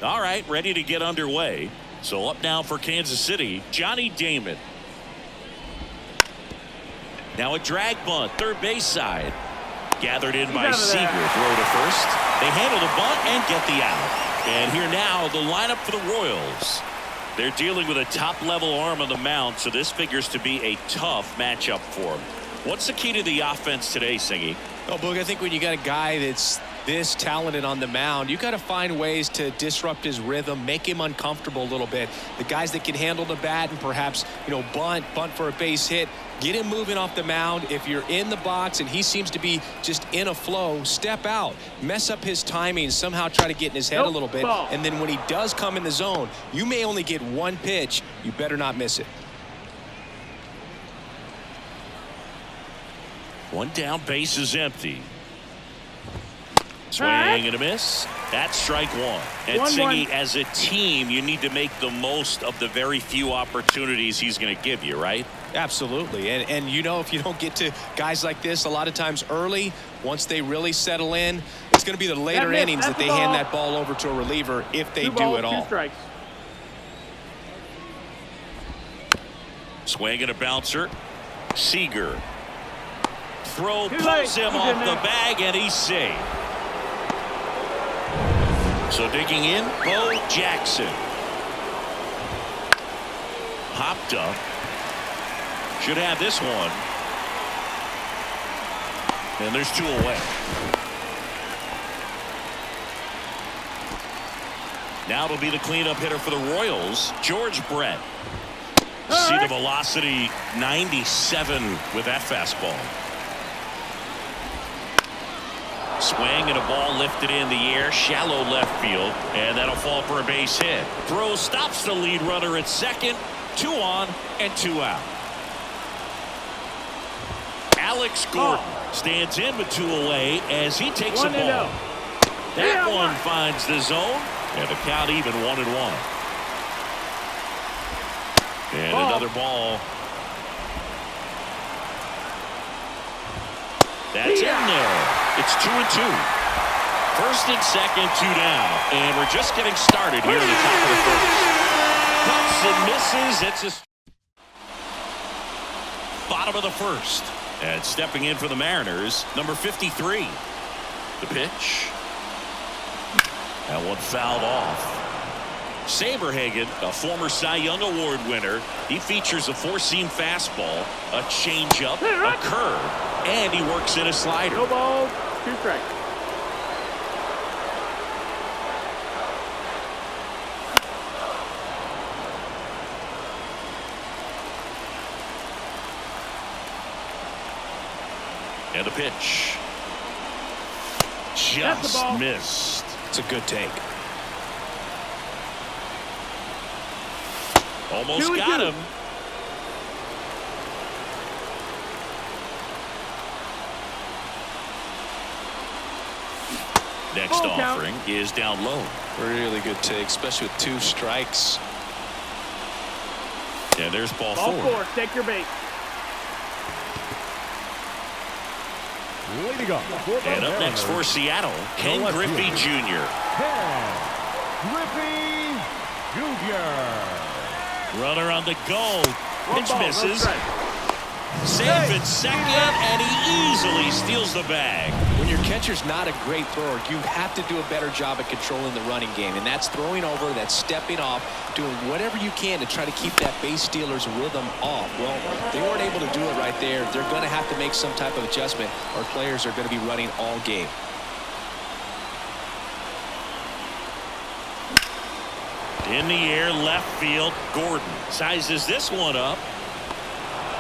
All right, ready to get underway. So up now for Kansas City, Johnny Damon. Now a drag bunt, third base side. Gathered in by Seager, throw to first. They handle the bunt and get the out. And here now, the lineup for the Royals. They're dealing with a top-level arm on the mound, so this figures to be a tough matchup for them. What's the key to the offense today, Singy? Oh, Boog, I think when you got a guy that's this talented on the mound, you got to find ways to disrupt his rhythm, make him uncomfortable a little bit. The guys that can handle the bat and perhaps, bunt for a base hit, get him moving off the mound. If you're in the box and he seems to be just in a flow, step out, mess up his timing, somehow try to get in his head a little bit. And then when he does come in the zone, you may only get one pitch. You better not miss it. One down, base is empty. Swing and a miss. That's strike one. And Singy, as a team, you need to make the most of the very few opportunities he's going to give you, right? Absolutely. And if you don't get to guys like this a lot of times early, once they really settle in, it's going to be the later innings that they hand that ball over to a reliever if they do at all. Swing and a bouncer. Seager. Throw pulls him off the bag, and he's safe. So digging in, Bo Jackson. Popped up. Should have this one. And there's two away. Now it'll be the cleanup hitter for the Royals, George Brett. See the velocity, 97 with that fastball. Swing and a ball lifted in the air, shallow left field, and that'll fall for a base hit. Throw stops the lead runner at second. 2 on and 2 out. Alex Gordon stands in with 2 away as he takes a ball. That one finds the zone, and the count even 1-1. And another ball. That's in there. It's 2-2. First and second, 2 down. And we're just getting started here in the top of the first. Cuts and misses. It's a bottom of the first. And stepping in for the Mariners, number 53. The pitch. That one fouled off. Saberhagen, a former Cy Young Award winner. He features a 4-seam fastball, a changeup, a curve, and he works in a slider. No ball, 2 strikes. And the pitch. Just missed. It's a good take. Almost got him. Next offering is down low. Really good take, especially with 2 strikes. And there's ball 4. Take your bait. Way to go. And up next for Seattle, Ken Griffey Jr. Ken Griffey Jr. Runner on the go. Pitch misses. Safe at second, and he easily steals the bag. When your catcher's not a great thrower, you have to do a better job at controlling the running game. And that's throwing over, that's stepping off, doing whatever you can to try to keep that base stealer's rhythm off. Well, they weren't able to do it right there. They're going to have to make some type of adjustment, or players are going to be running all game. In the air, left field, Gordon sizes this one up.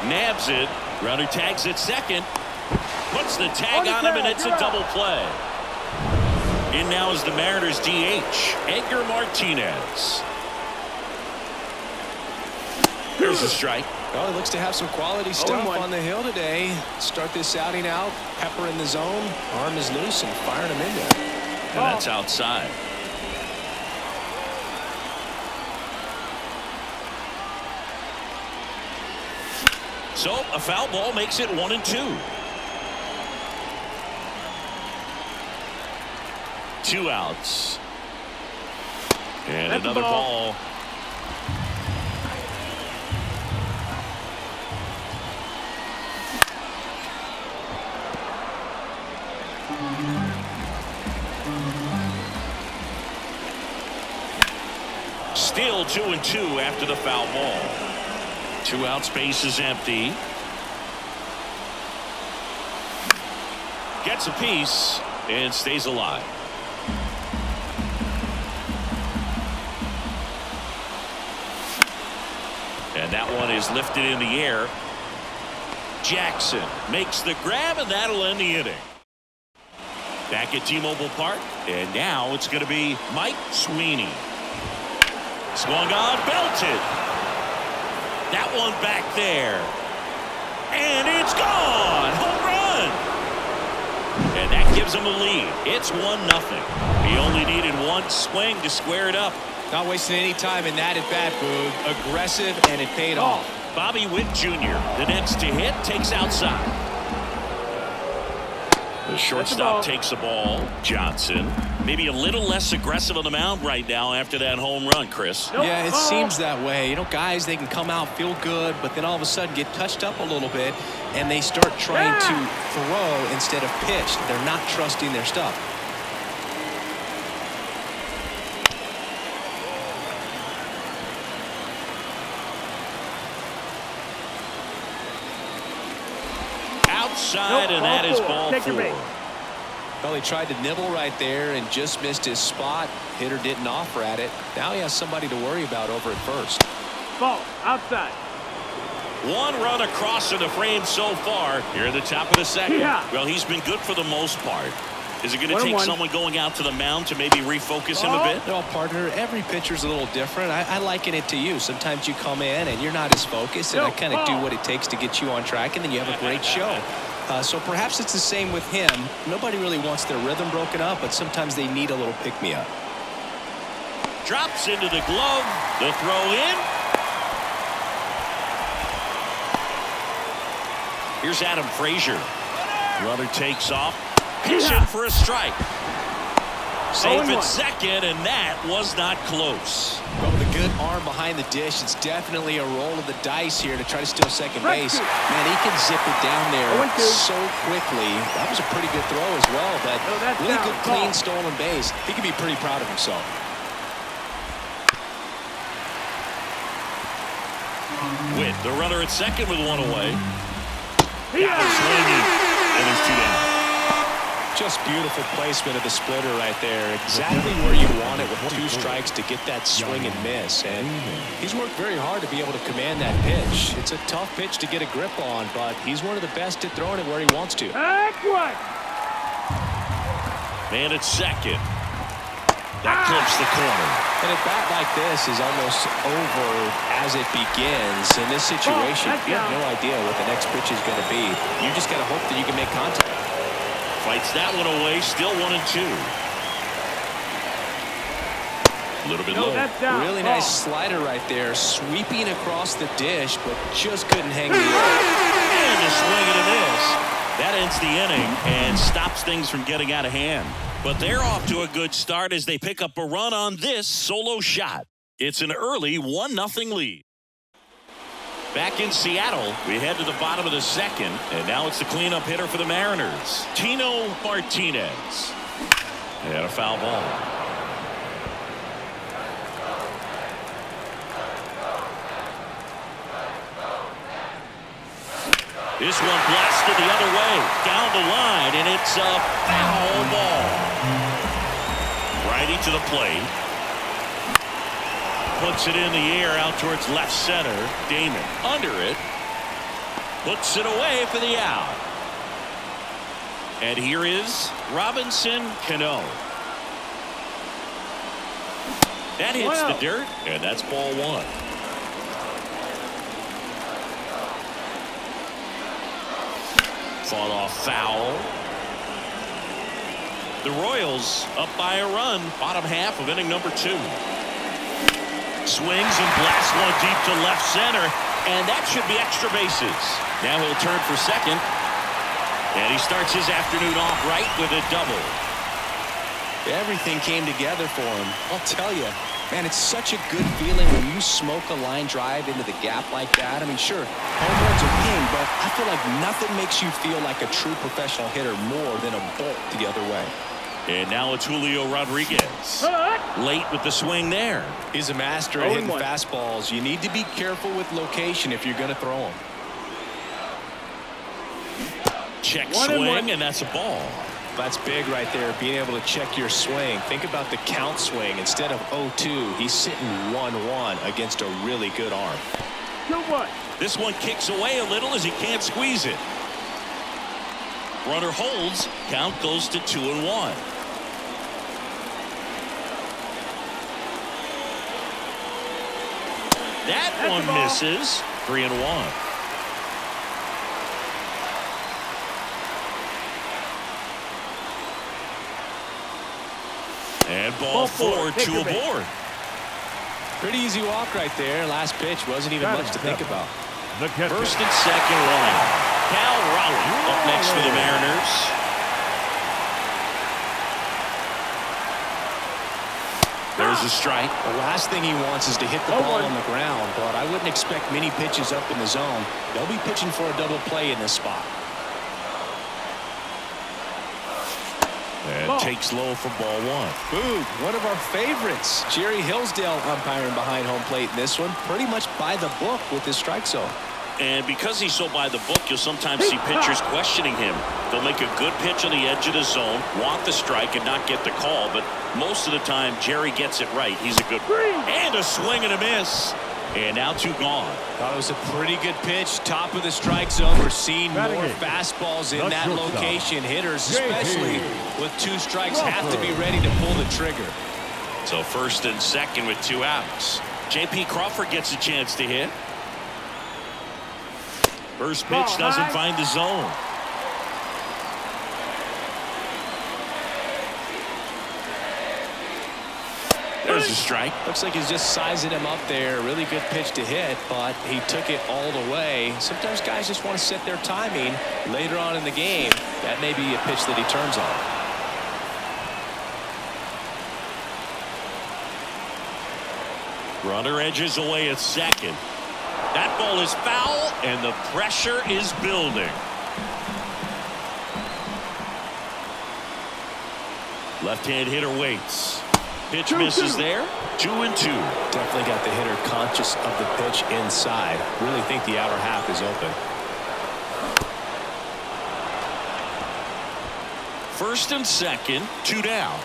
Nabs it. Runner tags at second. Puts the tag on him, and it's a double play. In now is the Mariners DH, Edgar Martinez. There's a strike. Well, he looks to have some quality stuff on the hill today. Start this outing out. Pepper in the zone. Arm is loose and firing him in there. And that's outside. So a foul ball makes it 1-2. 2 outs. And That's another the ball. Still 2-2 after the foul ball. 2 outs, base is empty. Gets a piece and stays alive. And that one is lifted in the air. Jackson makes the grab, and that'll end the inning. Back at T-Mobile Park, and now it's going to be Mike Sweeney. Swung on, belted. That one back there. And it's gone. Home run. And that gives him a lead. It's 1-0. He only needed one swing to square it up. Not wasting any time in that at bat, Boog. Aggressive, and it paid off. Bobby Witt Jr., the next to hit, takes outside. The shortstop takes the ball. Johnson, maybe a little less aggressive on the mound right now after that home run, Chris. Nope. Yeah, it seems that way. You know, guys, they can come out, feel good, but then all of a sudden get touched up a little bit, and they start trying to throw instead of pitch. They're not trusting their stuff. Outside, and that is ball 4. Well, he tried to nibble right there and just missed his spot. Hitter didn't offer at it. Now he has somebody to worry about over at first. Ball outside. 1 run across in the frame so far here at the top of the second. Yeah. Well, he's been good for the most part. Is it going to 1-1. take someone going out to the mound to maybe refocus him a bit? Well, partner, every pitcher's a little different. I liken it to you. Sometimes you come in and you're not as focused, and I kind of do what it takes to get you on track, and then you have a great show. So perhaps it's the same with him. Nobody really wants their rhythm broken up, but sometimes they need a little pick-me-up. Drops into the glove. The throw in. Here's Adam Frazier. Runner takes off. Pitching for a strike. Safe at second, and that was not close. But with a good arm behind the dish, it's definitely a roll of the dice here to try to steal second base. Man, he can zip it down there so quickly. That was a pretty good throw as well, but really good, clean, stolen base. He can be pretty proud of himself. Witt, the runner at second with 1 away. Got him swinging, and there's 2 down. Just beautiful placement of the splitter right there. Exactly where you want it with 2 strikes to get that swing and miss. And he's worked very hard to be able to command that pitch. It's a tough pitch to get a grip on, but he's one of the best at throwing it where he wants to. Man at second. That clips the corner. And a bat like this is almost over as it begins. In this situation, you have no idea what the next pitch is going to be. You just got to hope that you can make contact. Fights that one away, still 1-2. A little bit low. Really nice slider right there, sweeping across the dish, but just couldn't hang the air. And a swing and a miss. That ends the inning and stops things from getting out of hand. But they're off to a good start as they pick up a run on this solo shot. It's an early 1-0 lead. Back in Seattle, we head to the bottom of the second, and now it's the cleanup hitter for the Mariners, Tino Martinez. And a foul ball. This one blasted the other way, down the line, and it's a foul ball. Righty to the plate. Puts it in the air out towards left center. Damon under it. Puts it away for the out. And here is Robinson Cano. That hits the dirt, and that's ball 1. Fought off foul. The Royals up by a run, bottom half of inning number 2. Swings and blasts one deep to left center, and that should be extra bases. Now he'll turn for second, and he starts his afternoon off right with a double. Everything came together for him. I'll tell you, Man, it's such a good feeling when you smoke a line drive into the gap like that. I mean, sure, home runs are king, but I feel like nothing makes you feel like a true professional hitter more than a bolt the other way. And now it's Julio Rodriguez. Late with the swing there. He's a master at hitting fastballs. You need to be careful with location if you're going to throw them. Check swing, and that's a ball. That's big right there, being able to check your swing. Think about the count swing. Instead of 0-2, he's sitting 1-1 against a really good arm. 2-1. This one kicks away a little as he can't squeeze it. Runner holds. Count goes to 2-1. That one misses. 3-1. And ball 4, 2 aboard. Pretty easy walk right there. Last pitch wasn't even much to think about. First and second line. Cal Raleigh up next for the Mariners. There's a strike. The last thing he wants is to hit the ball on the ground, but I wouldn't expect many pitches up in the zone. They'll be pitching for a double play in this spot. And takes low for ball 1. Boog, one of our favorites. Jerry Hillsdale umpiring behind home plate in this one. Pretty much by the book with his strike zone. And because he's so by the book, you'll sometimes see pitchers questioning him. They'll make a good pitch on the edge of the zone, want the strike, and not get the call. But most of the time, Jerry gets it right. He's a good and a swing and a miss. And now 2 gone. Thought it was a pretty good pitch. Top of the strike zone. We're seeing more fastballs in that location. Hitters, especially with 2 strikes, have to be ready to pull the trigger. So first and second with 2 outs. J.P. Crawford gets a chance to hit. First pitch doesn't find the zone. There's a strike. Looks like he's just sizing him up there. Really good pitch to hit, but he took it all the way. Sometimes guys just want to set their timing later on in the game. That may be a pitch that he turns on. Runner edges away at second. That ball is foul, and the pressure is building. Left-hand hitter waits. Pitch misses there. 2-2. Definitely got the hitter conscious of the pitch inside. Really think the outer half is open. First and second, 2 down.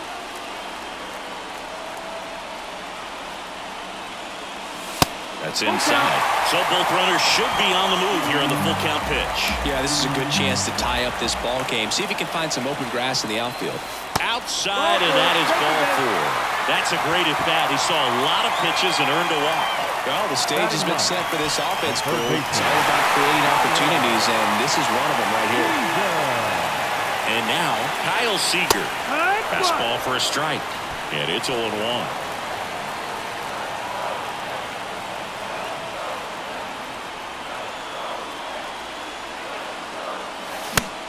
That's inside. So both runners should be on the move here on the full count pitch. Yeah, this is a good chance to tie up this ball game. See if he can find some open grass in the outfield. Outside, and that is ball 4. That's a great at bat. He saw a lot of pitches and earned a walk. Well, the stage has been set for this offense, Boo. It's all about creating opportunities, and this is one of them right here. And now, Kyle Seager. Fastball for a strike. And it's 0-1.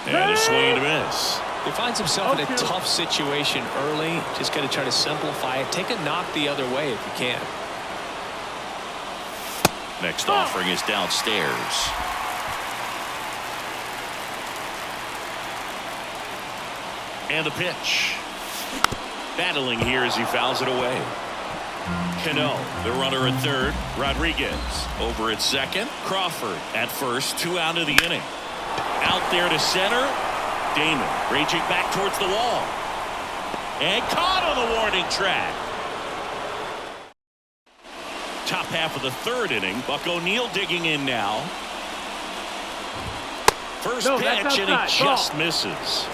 And a swing and a miss. He finds himself in a tough situation early. Just got to try to simplify it. Take a knock the other way if you can. Next offering is downstairs. And the pitch. Battling here as he fouls it away. Cano, the runner at third. Rodriguez over at second. Crawford at first. 2 out of the inning. Out there to center. Damon raging back towards the wall. And caught on the warning track. Top half of the 3rd inning. Buck O'Neil digging in now. First pitch, and he just misses.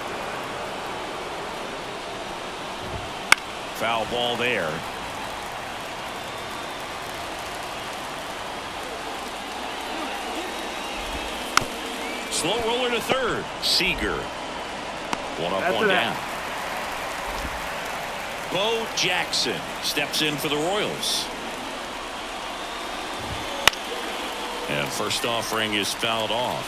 Foul ball there. Slow roller to third. Seager. 1 up, 1 down. Bo Jackson steps in for the Royals. And first offering is fouled off.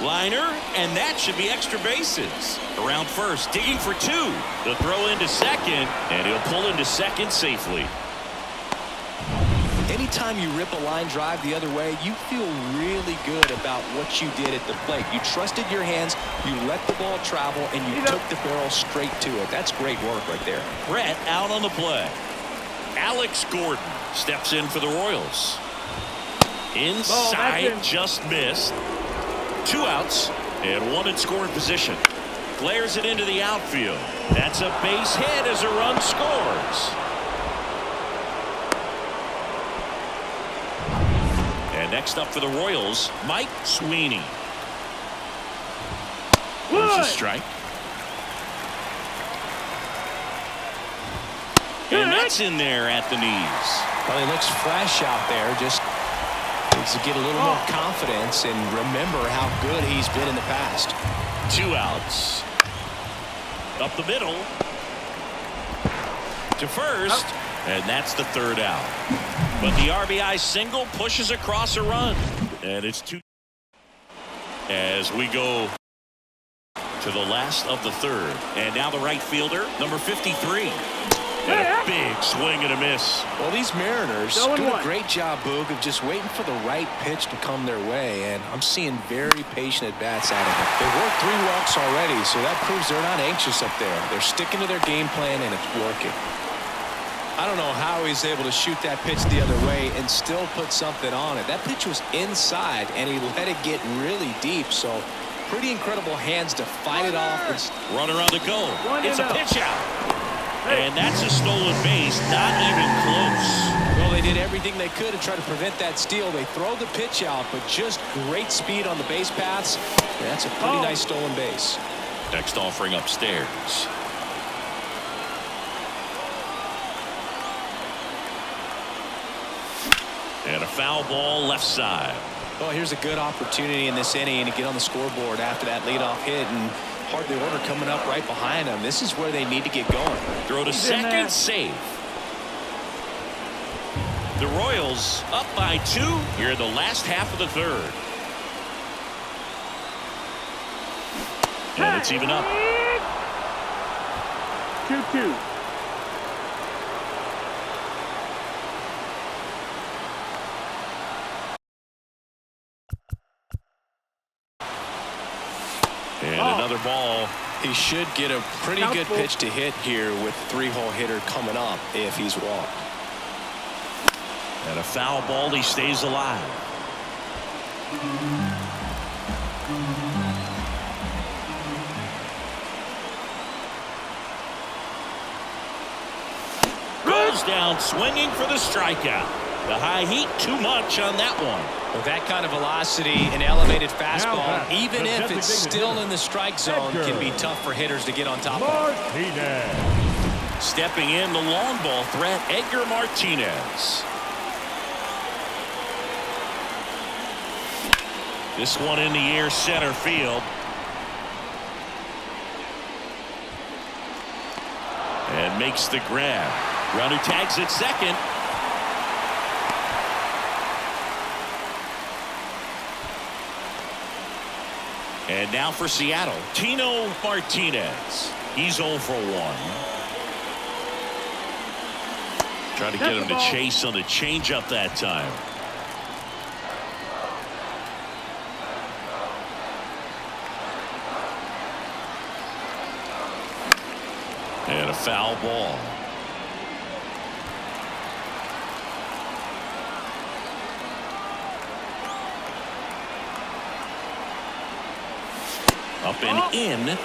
Liner, and that should be extra bases. Around first, digging for two. The throw into second, and he'll pull into second safely. Anytime you rip a line drive the other way, you feel really good about what you did at the plate. You trusted your hands, you let the ball travel, and you took the barrel straight to it. That's great work right there. Brett out on the play. Alex Gordon steps in for the Royals. Inside, just missed. 2 outs and 1 in scoring position. Flares it into the outfield. That's a base hit as a run scores. And next up for the Royals, Mike Sweeney. There's a strike. And that's in there at the knees. Well, he looks fresh out there. Just needs to get a little more confidence and remember how good he's been in the past. 2 outs. Up the middle. To first. And that's the 3rd out. But the RBI single pushes across a run. And it's 2. As we go to the last of the 3rd. And now the right fielder, number 53. And a big swing and a miss. Well, these Mariners do a great job, Boog, of just waiting for the right pitch to come their way, and I'm seeing very patient at-bats out of them. They've worked 3 walks already, so that proves they're not anxious up there. They're sticking to their game plan, and it's working. I don't know how he's able to shoot that pitch the other way and still put something on it. That pitch was inside, and he let it get really deep, so pretty incredible hands to fight it off. Runner on the go. It's a pitch out. And that's a stolen base, not even close. Well, they did everything they could to try to prevent that steal. They throw the pitch out, but just great speed on the base paths. And that's a pretty nice stolen base. Next offering upstairs. And a foul ball left side. Well, here's a good opportunity in this inning to get on the scoreboard after that leadoff hit, and hardly order coming up right behind them. This is where they need to get going. Throw to second, safe. The Royals up by 2 here in the last half of the 3rd. And it's even up. 2-2. And another ball. He should get a pretty good pitch to hit here with 3-hole hitter coming up if he's walked. And a foul ball. He stays alive. Goes down swinging for the strikeout. The high heat, too much on that one. With that kind of velocity and elevated fastball, even if it's still in the strike zone, can be tough for hitters to get on top of. Stepping in the long ball threat, Edgar Martinez. This one in the air, center field. And makes the grab. Runner tags at second. And now for Seattle, Tino Martinez. He's 0 for 1. Trying to get him to chase on the changeup that time. And a foul ball. Up and in, 2-1.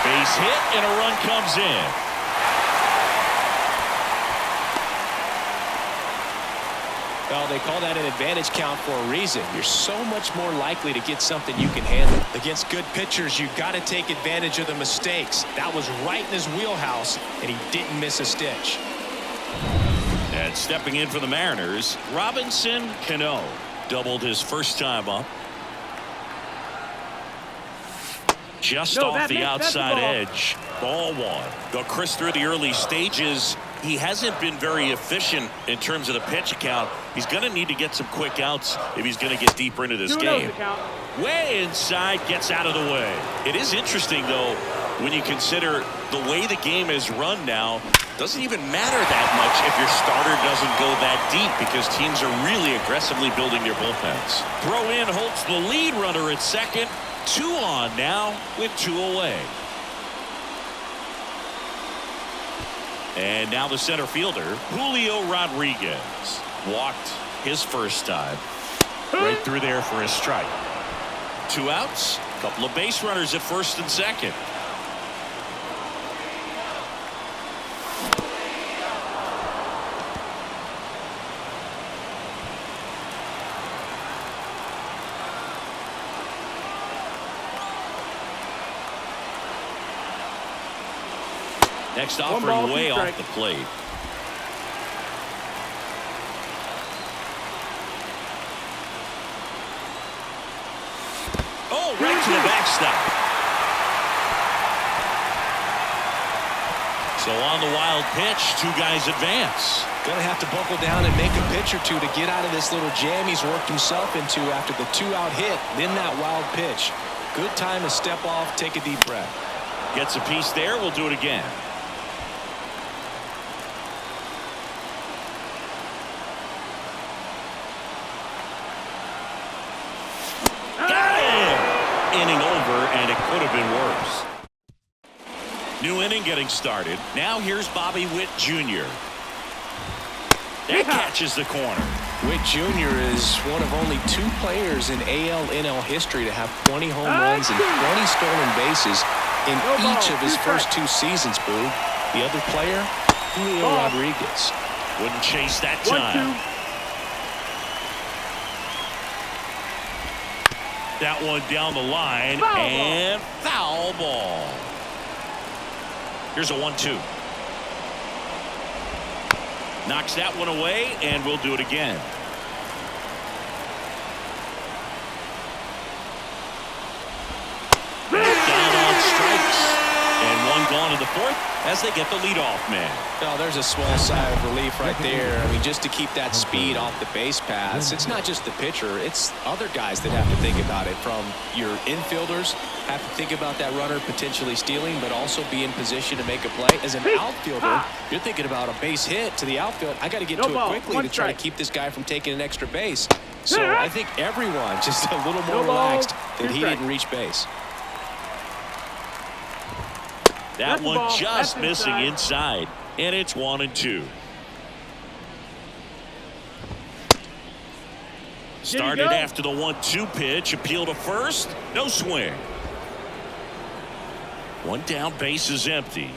Base hit and a run comes in. Well, they call that an advantage count for a reason. You're so much more likely to get something you can handle. Against good pitchers, you've got to take advantage of the mistakes. That was right in his wheelhouse, and he didn't miss a stitch. And stepping in for the Mariners, Robinson Cano doubled his first time up. Just off the outside edge. Ball 1. They'll crisp through the early stages. he hasn't been very efficient in terms of the pitch count. He's going to need to get some quick outs if he's going to get deeper into this game. Way inside, gets out of the way. It is interesting, though, when you consider the way the game is run now. Doesn't even matter that much if your starter doesn't go that deep, because teams are really aggressively building their bullpens. Throw in holds the lead runner at second. 2 on now with 2 away. And now the center fielder, Julio Rodriguez. Walked his first time. Right through there for a strike. 2 outs. A couple of base runners at first and second. Next offering way off the plate. Oh, right to the backstop. So on the wild pitch, 2 guys advance. Gonna have to buckle down and make a pitch or two to get out of this little jam he's worked himself into after the 2-out hit, then that wild pitch. Good time to step off, take a deep breath. Gets a piece there. We'll do it again. Inning over, and it could have been worse. New inning getting started. Now here's Bobby Witt Jr. That catches the corner. Witt Jr. is one of only 2 players in AL/NL history to have 20 home runs and 20 stolen bases in each of his first 2 seasons, Boo. The other player, Julio Rodriguez. Wouldn't chase that time. 1-2. That one down the line, and foul ball. Here's a 1-2. Knocks that one away, and we'll do it again. Down on strikes, and 1 gone in the 4th as they get the leadoff man. Oh, there's a small sigh of relief right there. I mean, just to keep that speed off the base paths. It's not just the pitcher, it's other guys that have to think about it. From your infielders have to think about that runner potentially stealing, but also be in position to make a play. As an outfielder, you're thinking about a base hit to the outfield. I got to get to it quickly to try to keep this guy from taking an extra base. So I think everyone just a little more relaxed that he didn't reach base. That one just missing inside, and it's 1-2. Started after the 1-2 pitch, appeal to first, no swing. 1 down, base is empty.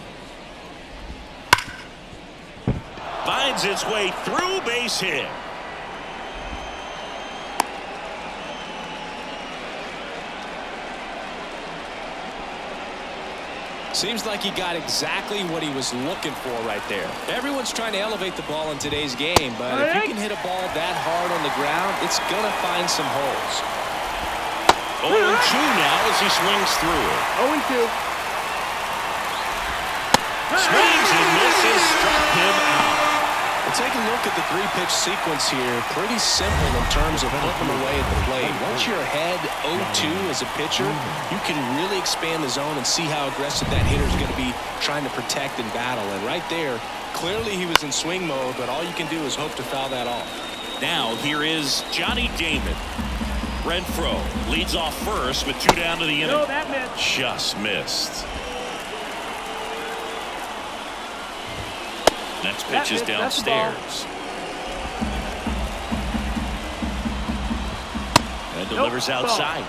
Finds its way through, base hit. Seems like he got exactly what he was looking for right there. Everyone's trying to elevate the ball in today's game, but if you can hit a ball that hard on the ground, it's going to find some holes. 0-2 now as he swings through it. 0-2. Swings and misses, struck him out. Well, take a look at the 3-pitch sequence here. Pretty simple in terms of putting them away at the plate. Once you're ahead 0-2 as a pitcher, you can really expand the zone and see how aggressive that hitter is going to be trying to protect and battle. And right there, clearly he was in swing mode, but all you can do is hope to foul that off. Now here is Johnny Damon. Renfroe leads off first with 2 down to the inning. No, that missed. Just missed. Next pitch is downstairs. And delivers outside.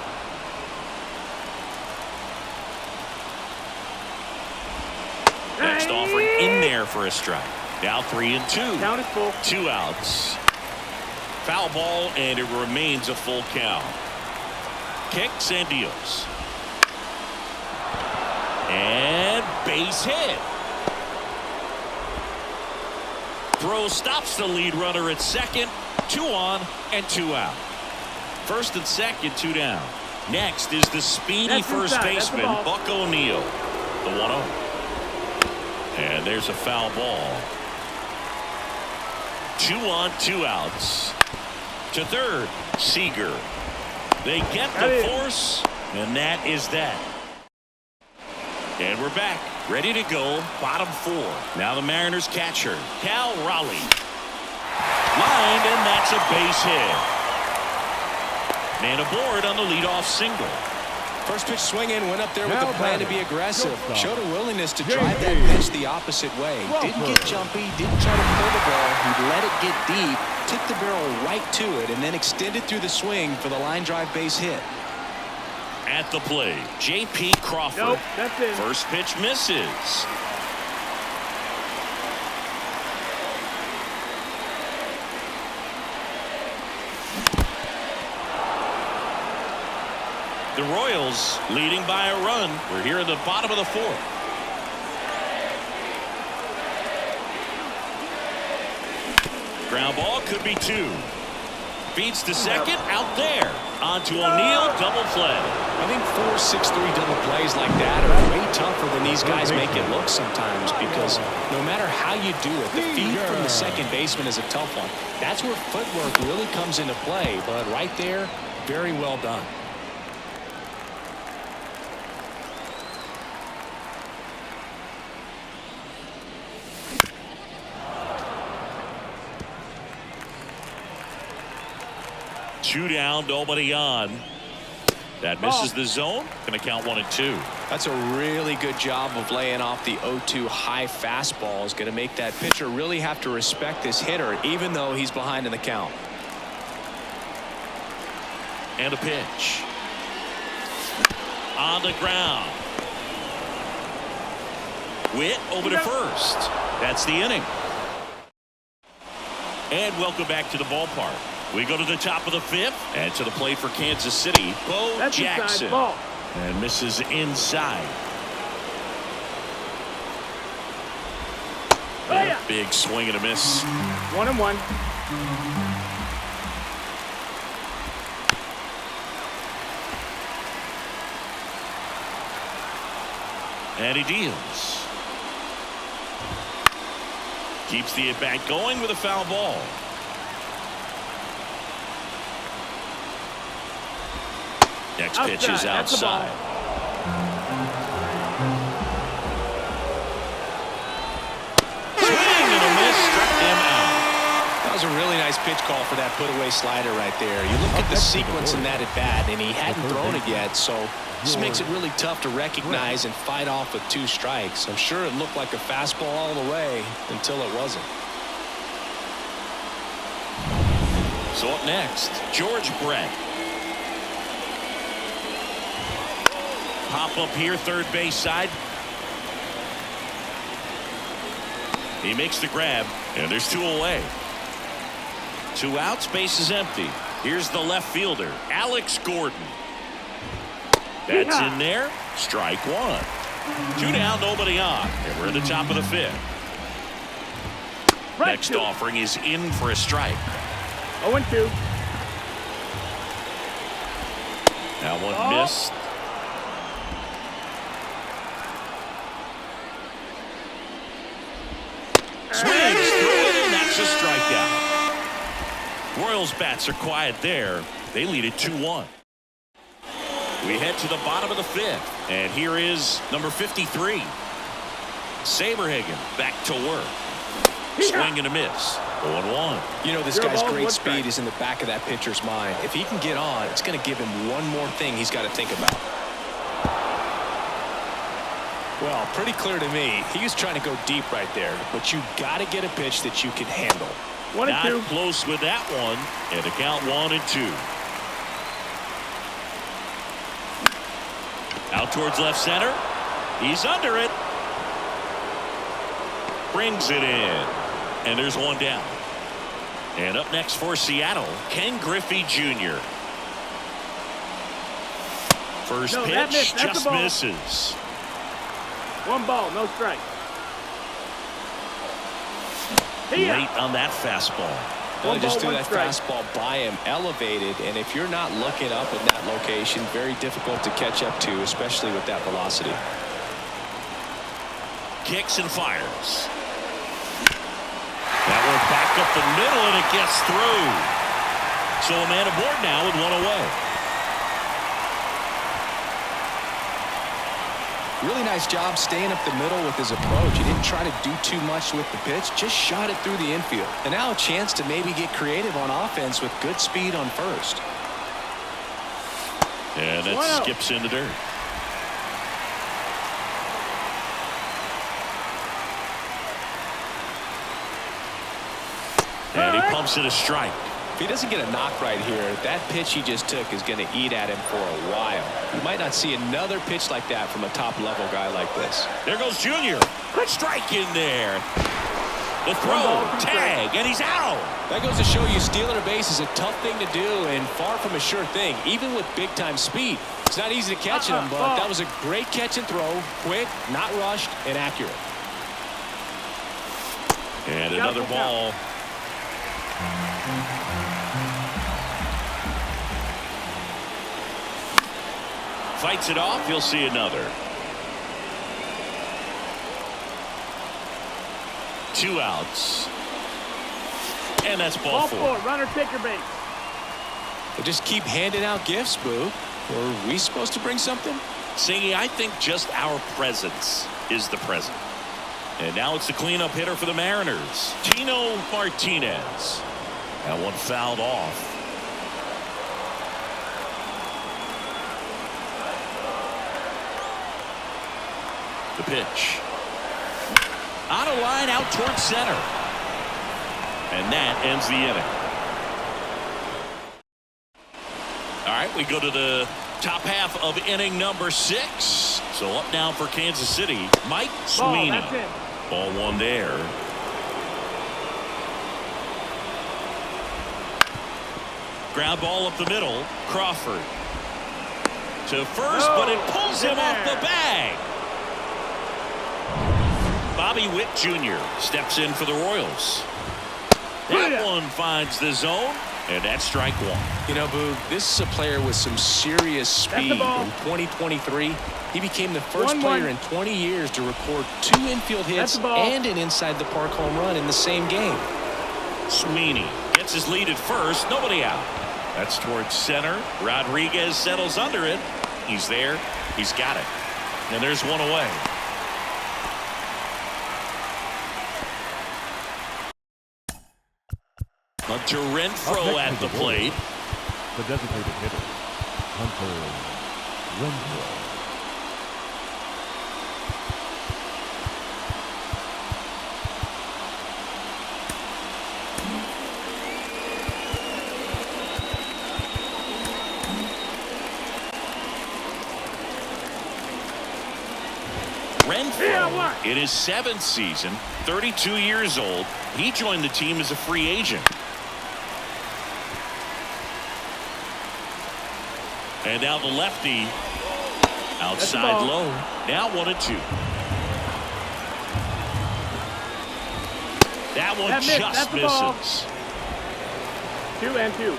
Next offering in there for a strike. Now 3-2. Count is full. 2 outs. Foul ball, and it remains a full count. Kicks and deals. And base hit. Throw stops the lead runner at second. 2 on and 2 out. First and second, 2 down. Next is the speedy first baseman, Buck O'Neil. The 1-0. And there's a foul ball. 2 on, 2 outs. To third, Seager. They get the force, and that is that. And we're back, ready to go, bottom 4. Now the Mariners catcher, Cal Raleigh. Lined, and that's a base hit. And aboard on the leadoff single. First pitch swinging, went up there with the plan to be aggressive. Shortstop. Showed a willingness to JP. drive that pitch the opposite way. Didn't get jumpy, didn't try to pull the ball. He let it get deep, took the barrel right to it, and then extended through the swing for the line drive base hit. At the plate, J.P. Crawford. Nope, that's it. First pitch misses. The Royals leading by a run. We're here in the bottom of the 4th. Ground ball could be 2. Feeds to second, out there. On to O'Neill, double play. I think 4, 6, 3 double plays like that are way tougher than these guys make it look sometimes, because no matter how you do it, the feed from the second baseman is a tough one. That's where footwork really comes into play, but right there, very well done. Two down, nobody on. That misses the zone. Going to count 1 and 2. That's a really good job of laying off the 0-2 high fastball. Is going to make that pitcher really have to respect this hitter, even though he's behind in the count. And a pitch. On the ground. Witt over to first. That's the inning. And welcome back to the ballpark. We go to the top of the 5th, and to the plate for Kansas City, Bo That's Jackson. inside ball. And misses inside. And a big swing and a miss. 1-1. And he deals. Keeps the at-bat going with a foul ball. Next pitch is outside. Swing and a miss, struck him out. That was a really nice pitch call for that put-away slider right there. You look at the sequence in that at-bat, and he hadn't thrown it yet, so this makes it really tough to recognize and fight off with 2 strikes. I'm sure it looked like a fastball all the way until it wasn't. So up next, George Brett. Pop up here, third base side. He makes the grab, and there's 2 away. 2 outs, base is empty. Here's the left fielder, Alex Gordon. That's in there. Strike 1. 2 down, nobody on. And we're at the top of the 5th. Next offering is in for a strike. 0-2. Now one missed. Swings through it, and that's a strikeout. Royals bats are quiet there. They lead it 2-1. We head to the bottom of the 5th, and here is number 53. Saberhagen back to work. Swing and a miss. 0-1. You know, this guy's great speed is in the back of that pitcher's mind. If he can get on, it's going to give him one more thing he's got to think about. Well, pretty clear to me, he was trying to go deep right there, but you got to get a pitch that you can handle. 1-2. Not close with that one, and the count 1-2. Out towards left center. He's under it. Brings it in. And there's 1 down. And up next for Seattle, Ken Griffey Jr. First pitch just misses. 1 ball, no strike. Late on that fastball. Well, he just threw 1 that strike. fastball by him, elevated, and if you're not looking up in that location, very difficult to catch up to, especially with that velocity. Kicks and fires. That one Back up the middle, and it gets through. So a man aboard now with one away. Really nice job staying up the middle with his approach. He didn't try to do too much with the pitch, just shot it through the infield. And now a chance to maybe get creative on offense with good speed on first. And it skips in the dirt. And he pumps it a strike. If he doesn't get a knock right here, that pitch he just took is going to eat at him for a while. You might not see another pitch like that from a top-level guy like this. There goes Junior. Strike in there. The throw, tag, and he's out. That goes to show you stealing a base is a tough thing to do and far from a sure thing, even with big-time speed. It's not easy to catch him, but that was a great catch and throw. Quick, not rushed, and accurate. And another ball. Fights it off. He'll see another. 2 outs. And that's ball 4. Runner, take your base. They just keep handing out gifts, Boo. Were we supposed to bring something? Singy, I think just our presence is the present. And now it's the cleanup hitter for the Mariners, Tino Martinez. That one fouled off. The pitch. On a line out towards center. And that ends the inning. All right, we go to the top half of inning number 6. So up now for Kansas City, Mike Sweeney. Ball 1 there. Ground ball up the middle. Crawford to first, but it pulls him off the bag. Bobby Witt Jr. steps in for the Royals. That one finds the zone, and that's strike 1. You know, Boo, this is a player with some serious speed. In 2023, he became the first player in 20 years to record 2 infield hits and an inside-the-park home run in the same game. Sweeney gets his lead at first. Nobody out. That's towards center. Rodriguez settles under it. He's there. He's got it. And there's one away. Hunter Renfroe at the plate. The designated hitter, Hunter Renfroe. Renfroe in his 7th season, 32 years old. He joined the team as a free agent. And now the lefty outside low. Now 1-2. That one just misses. 2-2.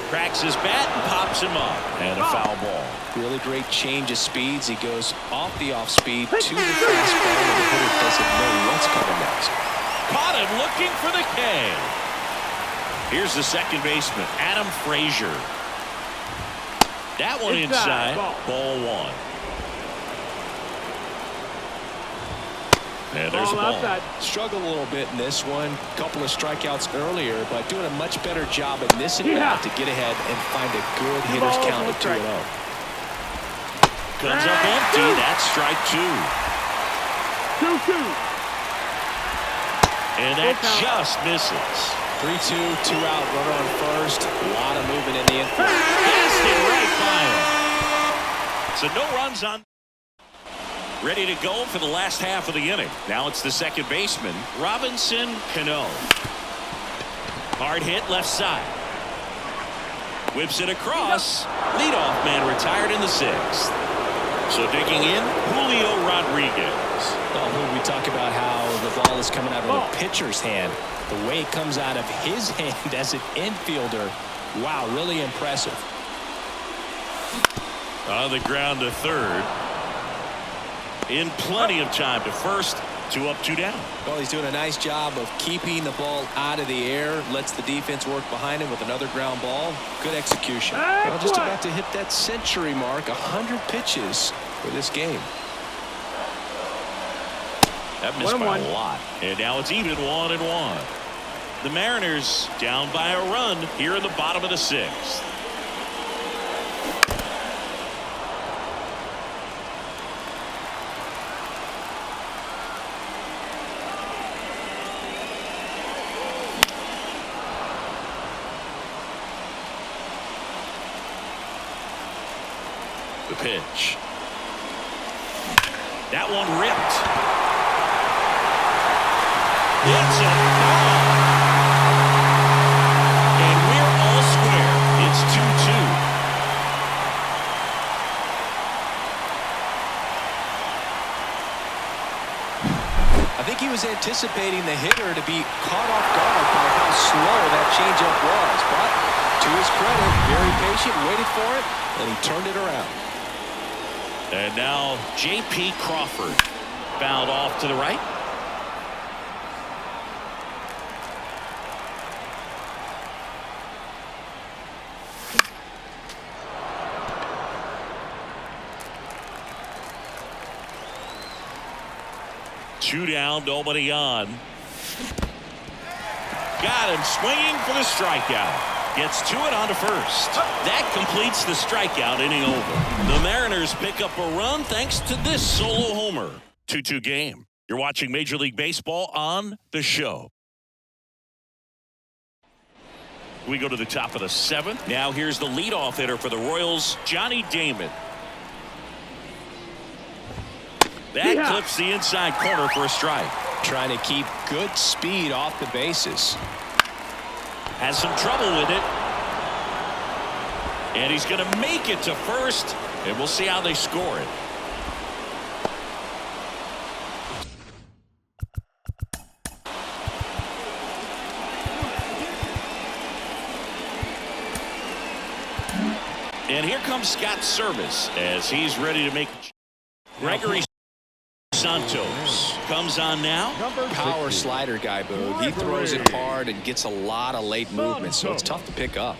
Cracks his bat and pops him up. And a foul ball. Really great change of speeds. He goes off the off speed to the fastball, and the hitter doesn't know what's coming next. Caught him looking for the K. Here's the second baseman, Adam Frazier. That one inside. Ball 1. And there's a ball. Outside. Struggled a little bit in this one. Couple of strikeouts earlier, but doing a much better job in this at-bat to get ahead and find a good hitter's count at 2-0. Comes up empty. That's strike 2. 2-2. And that just misses. 3-2, 2 out, runner on first. A lot of movement in the infield. Passed it right by him. So no runs on. Ready to go for the last half of the inning. Now it's the second baseman, Robinson Cano. Hard hit left side. Whips it across. Leadoff man retired in the 6th. So digging in, Julio Rodriguez. Well, we talk about how the ball is coming out of the pitcher's hand. The way it comes out of his hand as an infielder. Wow, really impressive. On the ground to third. In plenty of time to first. 2 up, 2 down. Well, he's doing a nice job of keeping the ball out of the air, lets the defense work behind him with another ground ball. Good execution. Well, just about to hit that century mark, 100 pitches for this game. That missed by a lot. And now it's even 1-1. The Mariners down by a run here in the bottom of the 6th. The pitch. That one ripped. It's a ball. And we're all square. It's 2-2. I think he was anticipating the hitter to be caught off guard by how slow that changeup was. But to his credit, very patient, waited for it, and he turned it around. And now J.P. Crawford fouled off to the right. Two down, nobody on. Got him swinging for the strikeout. Gets to it on to first. That completes the strikeout inning over. The Mariners pick up a run thanks to this solo homer. 2-2 game. You're watching Major League Baseball on The Show. We go to the top of the 7th. Now here's the leadoff hitter for the Royals, Johnny Damon. That clips the inside corner for a strike. Trying to keep good speed off the bases. Has some trouble with it. And he's going to make it to first. And we'll see how they score it. And here comes Scott Service as he's ready to make. Gregory Santos comes on now. Power slider guy, Boog. He throws it hard and gets a lot of late movement, so it's tough to pick up.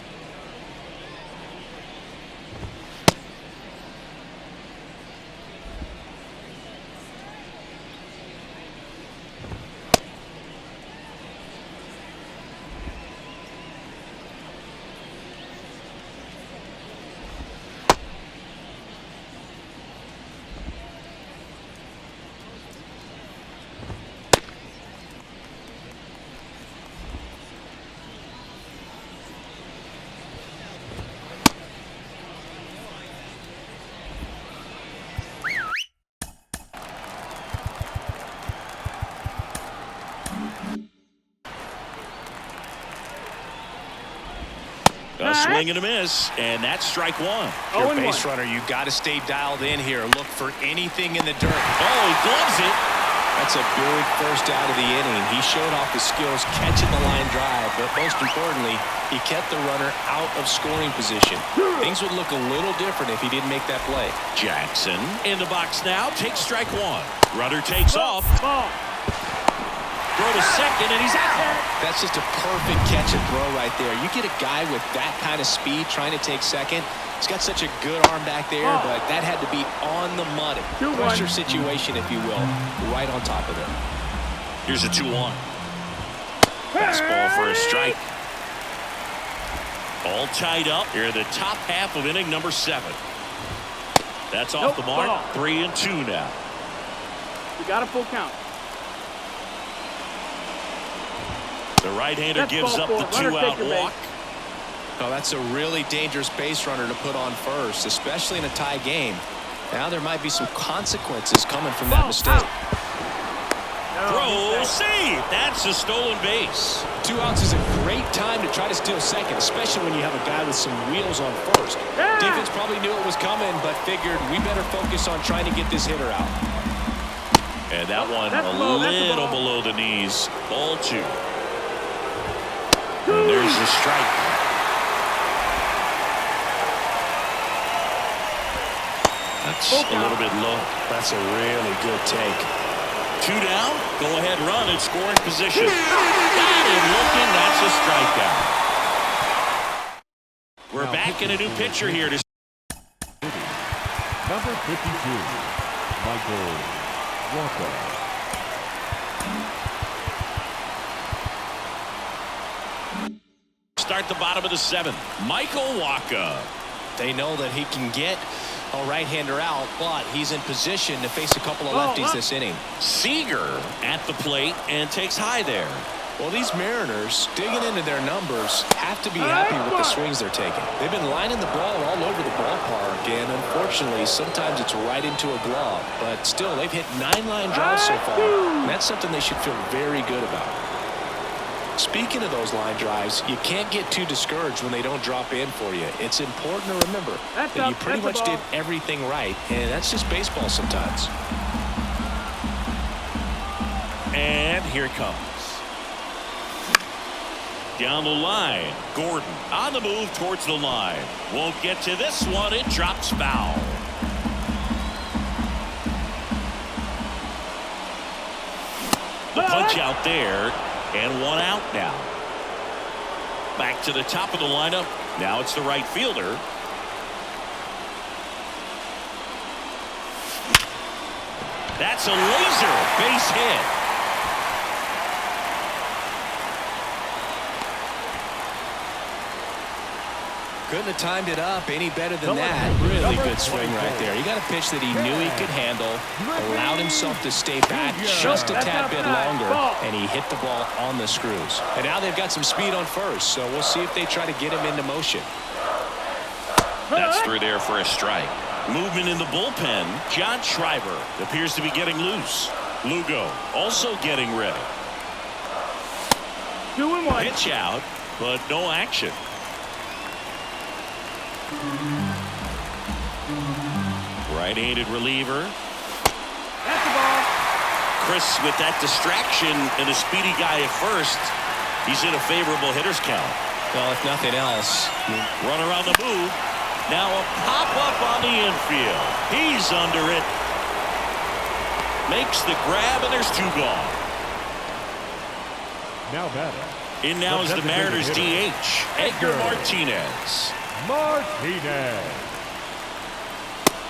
A swing and a miss, and that's strike one. Your base runner, you got to stay dialed in here. Look for anything in the dirt. Oh, he gloves it. That's a big first out of the inning. He showed off his skills catching the line drive, but most importantly, he kept the runner out of scoring position. Things would look a little different if he didn't make that play. Jackson in the box now. Takes strike one. Runner takes off. Throw to second, and he's out. That's just a perfect catch and throw right there. You get a guy with that kind of speed trying to take second. He's got such a good arm back there, but that had to be on the money. Pressure situation, if you will, right on top of it. Here's a 2-1. Fastball for a strike. All tied up here in the top half of inning number 7. That's off the mark. 3-2 now. You got a full count. The right-hander gives up the 2-out walk. Oh, that's a really dangerous base runner to put on first, especially in a tie game. Now there might be some consequences coming from that mistake. Throw, save. That's a stolen base. 2 outs is a great time to try to steal second, especially when you have a guy with some wheels on first. Defense probably knew it was coming, but figured we better focus on trying to get this hitter out. And that one a little below the knees. Ball 2. And there's the strike. That's a little bit low. That's a really good take. 2 down. Go ahead run in scoring position. Got him looking. That's a strikeout. We're back in a new pitcher here to Number 52, Michael Wacha. start the bottom of the 7th. Michael Wacha. They know that he can get a right-hander out, but he's in position to face a couple of lefties this inning. Seager at the plate and takes high there. Well, these Mariners, digging into their numbers, have to be happy with the swings they're taking. They've been lining the ball all over the ballpark, and unfortunately, sometimes it's right into a glove. But still, they've hit 9 line drives so far, and that's something they should feel very good about. Speaking of those line drives, you can't get too discouraged when they don't drop in for you. It's important to remember that you pretty much did everything right, and that's just baseball sometimes. And here it comes. Down the line, Gordon on the move towards the line. Won't get to this one. It drops foul. The punch out there, and 1 out now. Back to the top of the lineup. Now it's the right fielder. That's a laser base hit. Couldn't have timed it up any better than that. Really good swing right there. He got a pitch that he knew he could handle, allowed himself to stay back just a tad bit longer, and he hit the ball on the screws. And now they've got some speed on first, so we'll see if they try to get him into motion. That's through there for a strike. Movement in the bullpen. John Schreiber appears to be getting loose. Lugo also getting ready. 2-1. Pitch out, but no action. Right-handed reliever. That's the ball. Chris with that distraction and a speedy guy at first. He's in a favorable hitter's count. Well, if nothing else. Runner on the move. Now a pop-up on the infield. He's under it. Makes the grab, and there's 2 gone. Now batting. In now is the Mariners DH, Edgar Martinez. Martinez.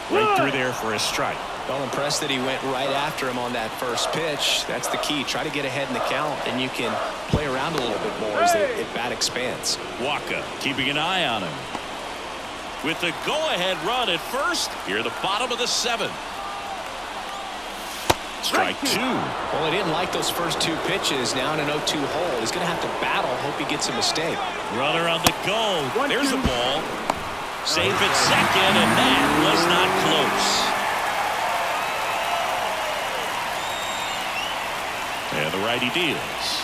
Right through there for a strike. Well, impressed that he went right after him on that first pitch. That's the key. Try to get ahead in the count, and you can play around a little bit more as the at-bat expands. Wacha keeping an eye on him. With the go-ahead run at first, here the bottom of the 7th. Strike 2. Well, he didn't like those first 2 pitches. Now in an 0-2 hole. He's going to have to battle. Hope he gets a mistake. Runner on the go. There's a ball. Safe at second, and that was not close. And the righty deals.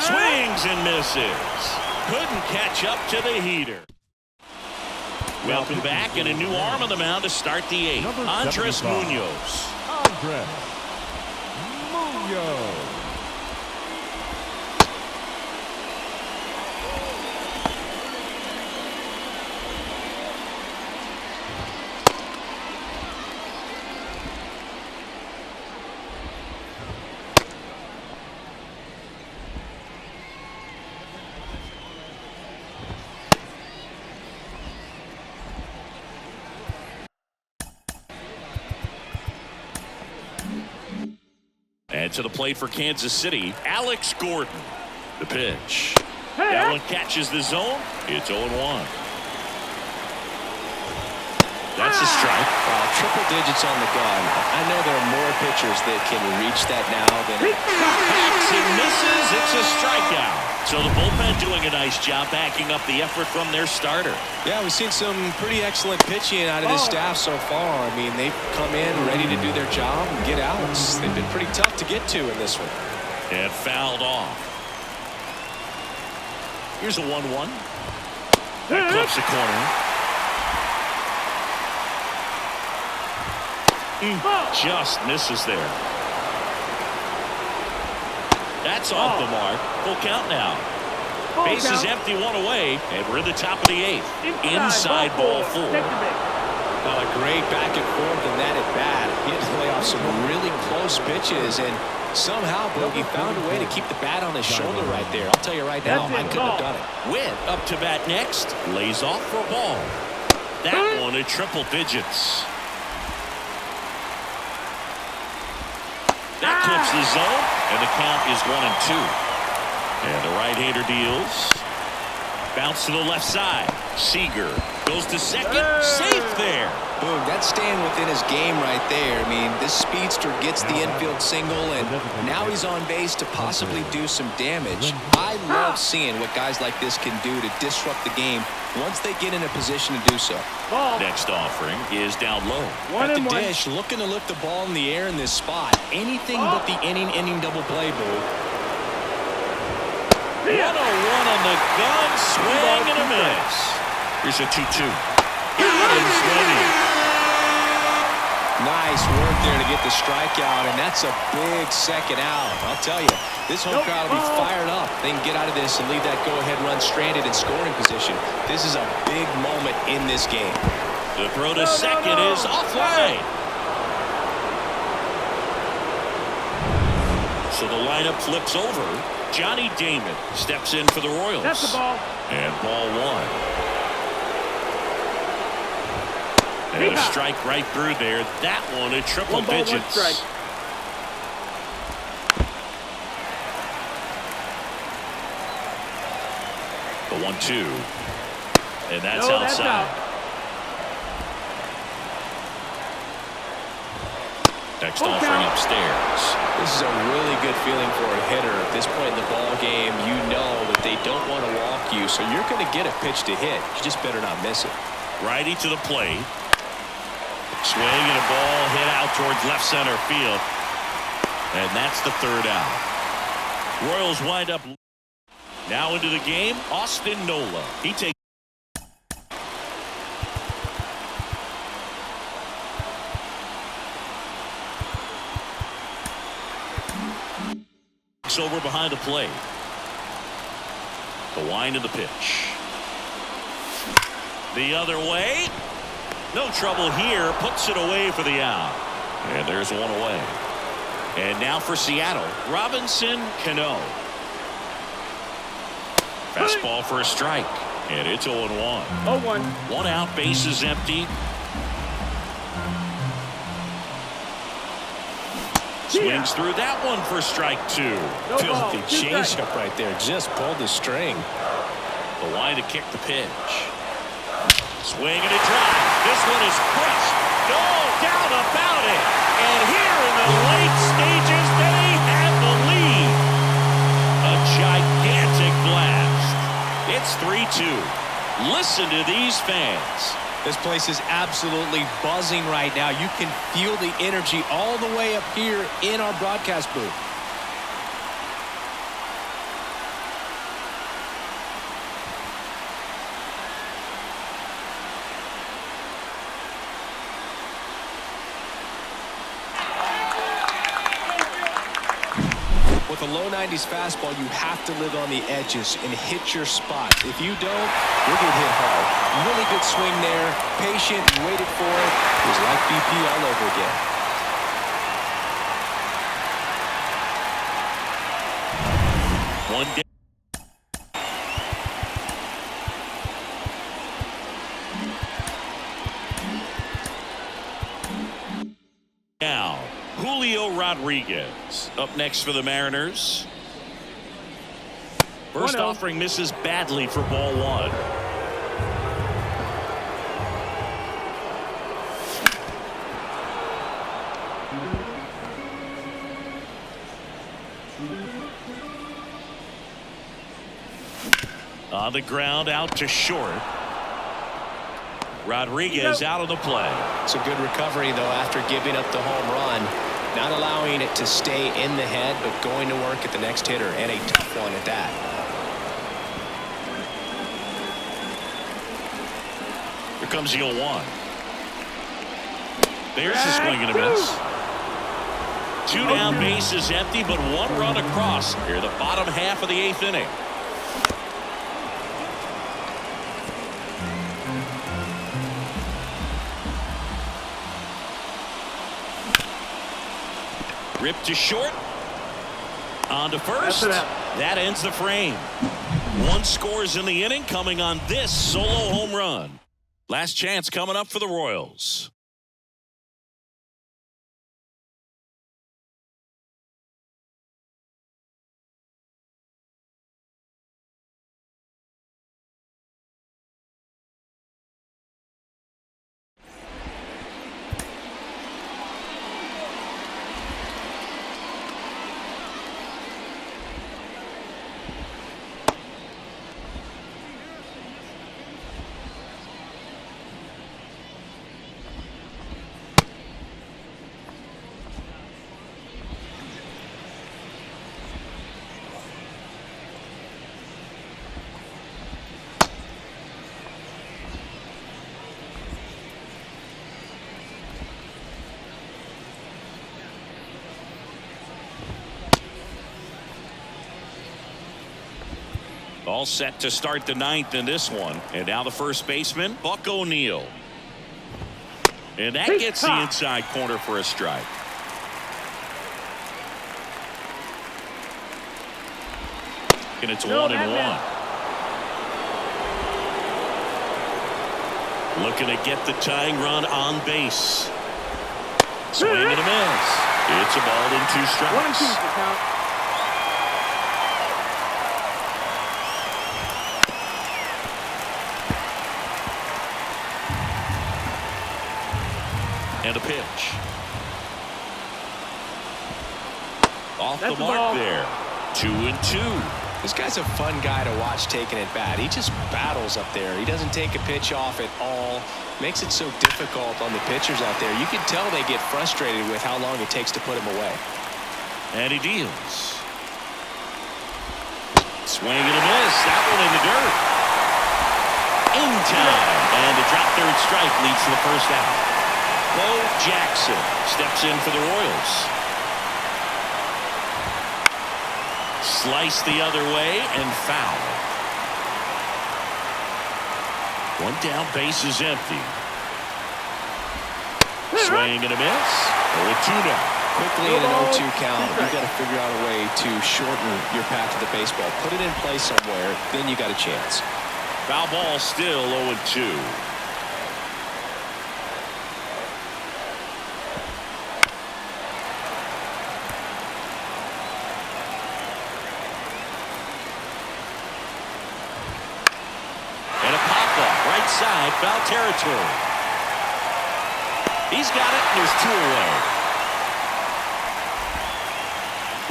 Swings and misses. Couldn't catch up to the heater. Welcome back, and a new arm on the mound to start the 8th. Andres Munoz. Andres Munoz. And to the plate for Kansas City, Alex Gordon. The pitch. That one catches the zone. It's 0-1. That's a strike. Triple digits on the gun. I know there are more pitchers that can reach that now than... Backs and misses. It's a strikeout. So the bullpen doing a nice job backing up the effort from their starter. Yeah, we've seen some pretty excellent pitching out of this staff so far. I mean, they've come in ready to do their job and get outs. They've been pretty tough to get to in this one. And fouled off. Here's a 1-1. That clips the corner. Just misses there. That's off the mark. Full count now. Bases empty, 1 away, and we're in the top of the 8th. Inside ball 4. Great back and forth in that at bat. He had to lay off some really close pitches, and somehow Bogey found a way to keep the bat on his shoulder right there. I'll tell you right now, I couldn't have done it. Witt up to bat next. Lays off for a ball. That one at triple digits. That clips the zone, and the count is 1-2. And the right-hander deals. Bounce to the left side. Seager goes to second. Safe there. Boom, that's staying within his game right there. I mean, this speedster gets the infield single, and now he's on base to possibly do some damage. I love seeing what guys like this can do to disrupt the game once they get in a position to do so. Next offering is down low. At the dish, looking to lift the ball in the air in this spot. Anything but the inning double play, Boo. 1-0 on the gun, swing and a miss. Here's a 2-2. Got him swinging. Nice work there to get the strikeout, and that's a big second out. I'll tell you, this home crowd will be fired up. They can get out of this and leave that go-ahead run stranded in scoring position. This is a big moment in this game. The throw to second is offline. So the lineup flips over. Johnny Damon steps in for the Royals. That's the ball. And ball one. And a strike right through there. That one at triple digits. 1 strike. The 1-2. And that's outside. That's out. Next offering upstairs. This is a really good feeling for a hitter. At this point in the ball game, you know that they don't want to walk you, so you're going to get a pitch to hit. You just better not miss it. Righty to the plate. Swing and a ball hit out towards left center field. And that's the third out. Royals wind up. Now into the game, Austin Nola. He takes over behind the plate. The wind of the pitch. The other way. No trouble here. Puts it away for the out. And there's one away. And now for Seattle, Robinson Cano. Fastball for a strike. And it's 0-1. 0-1. One out, bases empty. Swings through that one for strike two. Filthy changeup right there. Just pulled the string. The line to kick the pitch. Swing and a drive. This one is crushed. No doubt about it. And here in the late stages, they have the lead. A gigantic blast. It's 3-2. Listen to these fans. This place is absolutely buzzing right now. You can feel the energy all the way up here in our broadcast booth. With a low 90s fastball, you have to live on the edges and hit your spots. If you don't, you'll get hit hard. Really good swing there. Patient, waited for it. It was like BP all over again. One day. Now, Julio Rodriguez up next for the Mariners. First offering misses badly for ball one. On the ground, out to short. Rodriguez out of the play. It's a good recovery, though, after giving up the home run. Not allowing it to stay in the head, but going to work at the next hitter, and a tough one at that. Here comes the 0-1. There's the swing and a miss. Two down, bases empty, but one run across here, the bottom half of the 8th inning. Ripped to short. On to first. That's it. That ends the frame. 1 scores in the inning coming on this solo home run. Last chance coming up for the Royals. All set to start the 9th in this one. And now the first baseman, Buck O'Neil. And that gets the inside corner for a strike. And it's 1-1. Looking to get the tying run on base. Swing and a miss. It's a ball in 2 strikes. 1-2 for count. And a pitch. Off That's the mark ball. there. 2-2. This guy's a fun guy to watch taking at bat. He just battles up there. He doesn't take a pitch off at all. Makes it so difficult on the pitchers out there. You can tell they get frustrated with how long it takes to put him away. And he deals. Swing and a miss. That one in the dirt. In time. And the drop third strike leads to the first out. Bo Jackson steps in for the Royals. Slice the other way and foul. 1 down, base is empty. Swing and a miss. 0-2 now. Quickly in an 0-2 count, you've got to figure out a way to shorten your path to the baseball. Put it in play somewhere, then you got a chance. Foul ball still 0-2. Side, foul territory. He's got it, and there's 2 away.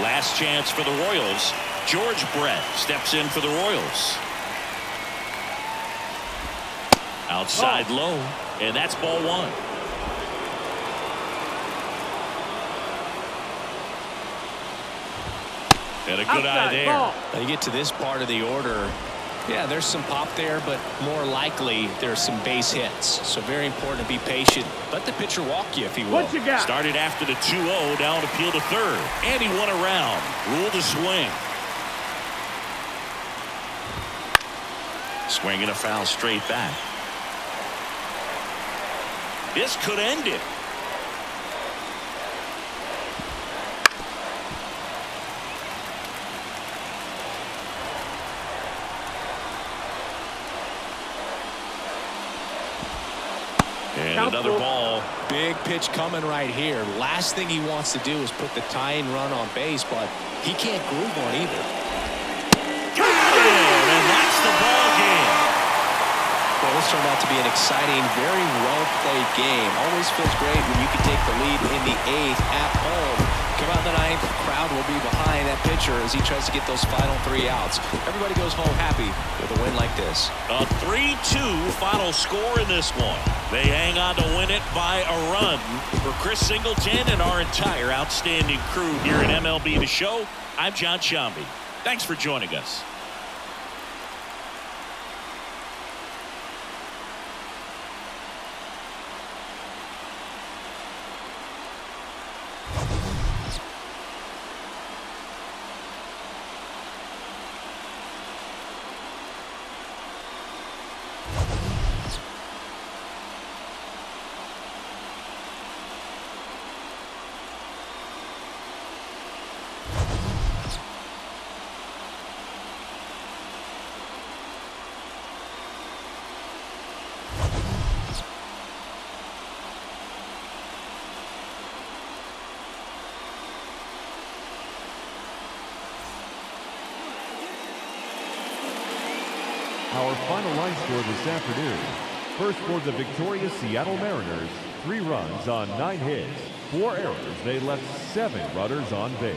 Last chance for the Royals. George Brett steps in for the Royals. Outside low, and that's ball 1. And a good eye there. Ball. Now you get to this part of the order. Yeah, there's some pop there, but more likely there's some base hits. So very important to be patient. Let the pitcher walk you if he will. What you got? Started after the 2-0, down appeal to third. And he won around. Ruled a swing. Swing and a foul straight back. This could end it. And another ball. Big pitch coming right here. Last thing he wants to do is put the tying run on base, but he can't groove one either. Got it! And that's the ball game. Well, this turned out to be an exciting, very well-played game. Always feels great when you can take the lead in the 8th at home. Come out in the 9th, crowd will be behind that pitcher as he tries to get those final 3 outs. Everybody goes home happy with a win like this. A 3-2 final score in this one. They hang on to win it by a run. For Chris Singleton and our entire outstanding crew here at MLB The Show, I'm John Sciambi. Thanks for joining us. Our final line score this afternoon. First for the victorious Seattle Mariners, 3 runs on 9 hits. 4 errors. They left 7 runners on base.